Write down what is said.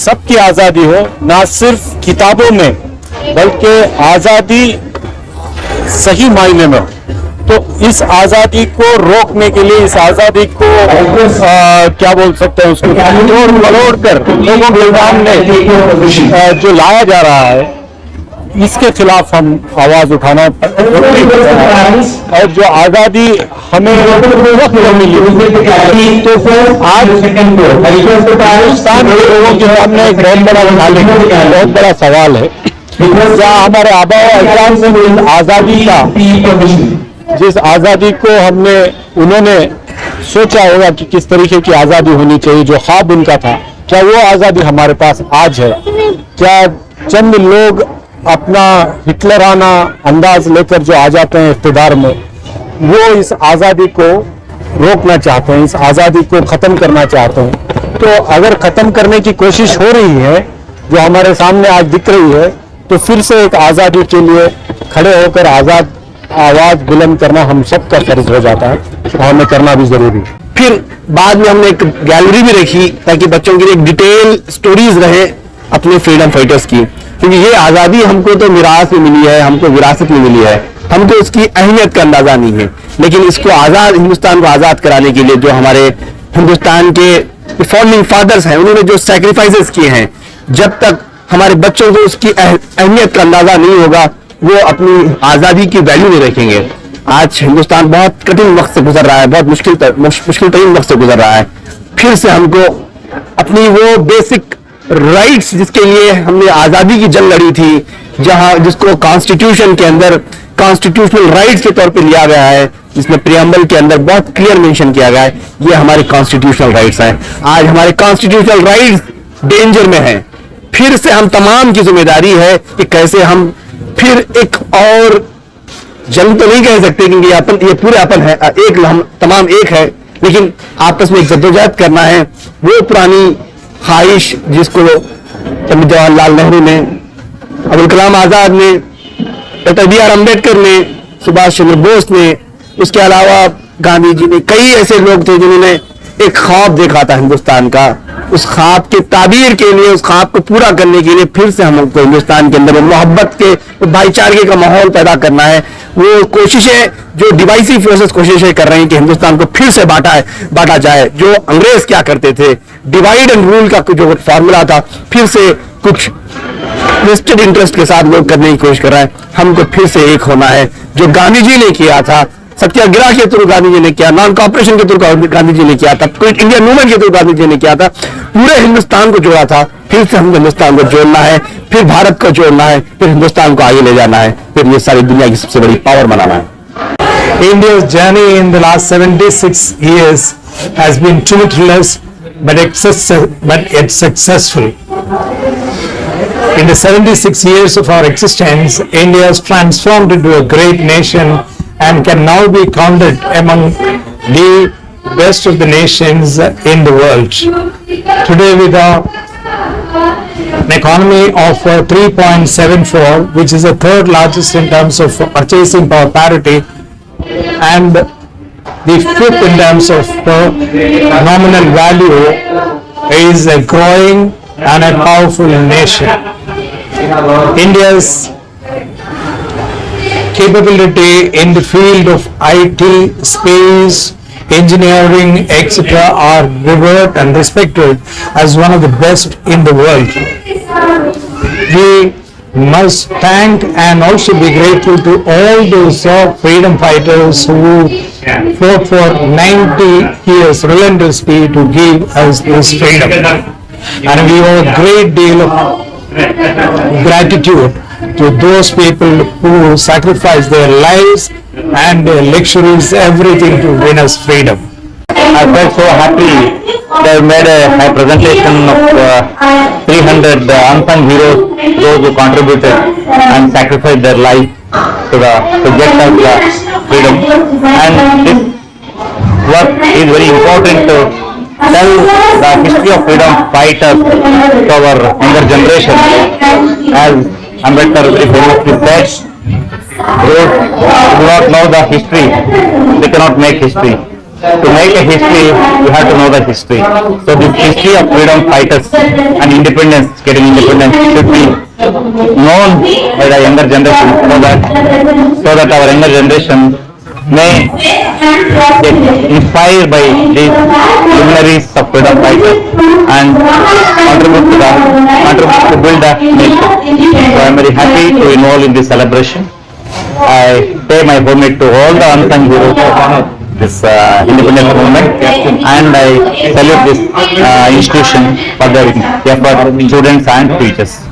सबकी आज़ादी हो, ना सिर्फ किताबों में बल्कि आज़ादी सही मायने में। तो इस आज़ादी को रोकने के लिए, इस आज़ादी को क्या बोल सकते हैं, उसको तोड़ मरोड़ कर लोगों के सामने जो लाया जा रहा है, इसके खिलाफ हम आवाज उठाना और जो आज़ादी हमें वक्त मिली, तो आज हिंदुस्तान के लोगों के सामने एक बहुत बड़ा सवाल है, क्या हमारे आबा अजदाद ने आज़ादी का, जिस आज़ादी को उन्होंने सोचा होगा कि किस तरीके की आज़ादी होनी चाहिए, जो ख्वाब उनका था, क्या वो आज़ादी हमारे पास आज है? क्या चंद लोग अपना हिटलराना अंदाज लेकर जो आ जाते हैं इक़्तिदार में, वो इस आज़ादी को रोकना चाहते हैं, इस आज़ादी को ख़त्म करना चाहते हैं? तो अगर ख़त्म करने की कोशिश हो रही है, जो हमारे सामने आज दिख रही है, तो फिर से एक आज़ादी के लिए खड़े होकर आज़ाद आवाज़ बुलंद करना हम सबका फर्ज हो जाता है और हमें करना भी ज़रूरी है। फिर बाद में हमने एक गैलरी भी रखी ताकि बच्चों के लिए एक डिटेल स्टोरीज रहे अपने फ्रीडम फाइटर्स की, क्योंकि ये आज़ादी हमको तो मिरास में मिली है, हमको विरासत में मिली है, हमको इसकी अहमियत का अंदाजा नहीं है। लेकिन इसको आज़ाद, हिंदुस्तान को आज़ाद कराने के लिए जो हमारे हिंदुस्तान के फाउंडिंग फादर्स हैं, उन्होंने जो सैक्रिफाइसेस किए हैं, जब तक हमारे बच्चों को उसकी अहमियत का अंदाजा नहीं होगा, वो अपनी आज़ादी की वैल्यू नहीं रखेंगे। आज हिंदुस्तान बहुत कठिन वक्त से गुजर रहा है, बहुत मुश्किल तरीन वक्त से गुजर रहा है। फिर से हमको अपनी वो बेसिक राइट्स, जिसके लिए हमने आज़ादी की जंग लड़ी थी, जिसको कॉन्स्टिट्यूशन के अंदर कॉन्स्टिट्यूशनल राइट्स के तौर पे लिया गया है, जिसमें प्रियम्बल के अंदर बहुत क्लियर मेंशन किया गया है, ये हमारे कॉन्स्टिट्यूशनल राइट्स हैं। आज हमारे कॉन्स्टिट्यूशनल राइट्स डेंजर में हैं। फिर से हम तमाम की जिम्मेदारी है कि कैसे हम फिर एक और जंग तो नहीं कह सकते, क्योंकि ये पूरे अपन है, एक हम तमाम एक है, लेकिन आपस में एक जद्दोजहद करना है। वो पुरानी ख्वाहिश जिसको पंडित जवाहरलाल नेहरू ने, अबुल कलाम आजाद ने, डॉक्टर बी.आर. अम्बेडकर ने, सुभाष चंद्र बोस ने, उसके अलावा गांधी जी ने, कई ऐसे लोग थे जिन्होंने एक ख्वाब देखा था हिंदुस्तान का। उस ख्वाब के ताबीर के लिए, उस ख्वाब को पूरा करने के लिए फिर से हमको हिंदुस्तान के अंदर मोहब्बत के, भाईचारे का माहौल पैदा करना है। वो कोशिशें जो डिवाइसिव फोर्सेस कोशिशें कर रही हैं कि हिंदुस्तान को फिर से बांटा जाए। जो अंग्रेज क्या करते थे, डिवाइड एंड रूल का जो फॉर्मूला था, फिर से कुछ वेस्टेड इंटरेस्ट के साथ लोग करने की कोशिश कर रहे हैं। हमको फिर से एक होना है, जो गांधी जी ने किया था, सत्याग्रह के थ्रू गांधी जी ने किया, नॉन कॉपरेशन के थ्रू गांधी जी ने किया था, क्विट इंडिया मूवमेंट के थ्रू गांधी जी ने किया था, पूरे हिंदुस्तान को जोड़ा था। फिर से हम हिंदुस्तान को जोड़ना है, फिर भारत को जोड़ना है, फिर हिंदुस्तान को आगे ले जाना है, फिर ये सारी दुनिया की सबसे बड़ी पावर बनाना है। India's journey in the last 76 years has been tumultuous but yet successful. In the 76 years of our existence, India has transformed into a great nation and can now be counted among the best of the nations in the world. Today, with an economy of 3.74, which is the third largest in terms of purchasing power parity, and the fifth in terms of nominal value, is a growing and a powerful nation. India's capability in the field of IT, space, engineering, etc. are revered and respected as one of the best in the world. We must thank and also be grateful to all those freedom fighters who fought for 90 years relentlessly to give us this freedom. And we owe a great deal of gratitude to those people who sacrificed their lives and their luxuries, everything to win us freedom. I felt so happy. They made a presentation of 300 unsung heroes, those who contributed and sacrificed their life to get us the freedom. And this work is very important to tell the history of freedom fighters to our younger generation. As Ambedkar very famously said, those who do not know the history, they cannot make history. To make a history, you have to know the history. So this history of freedom fighters and independence, getting independence, should be known by the younger generation, so that our younger generation may get inspired by these luminaries of freedom fighters and contribute to build a nation. So I am very happy to involve in this celebration. I pay my homage to all the unsung heroes of this independence movement, and I salute this institution for their effort, students and teachers.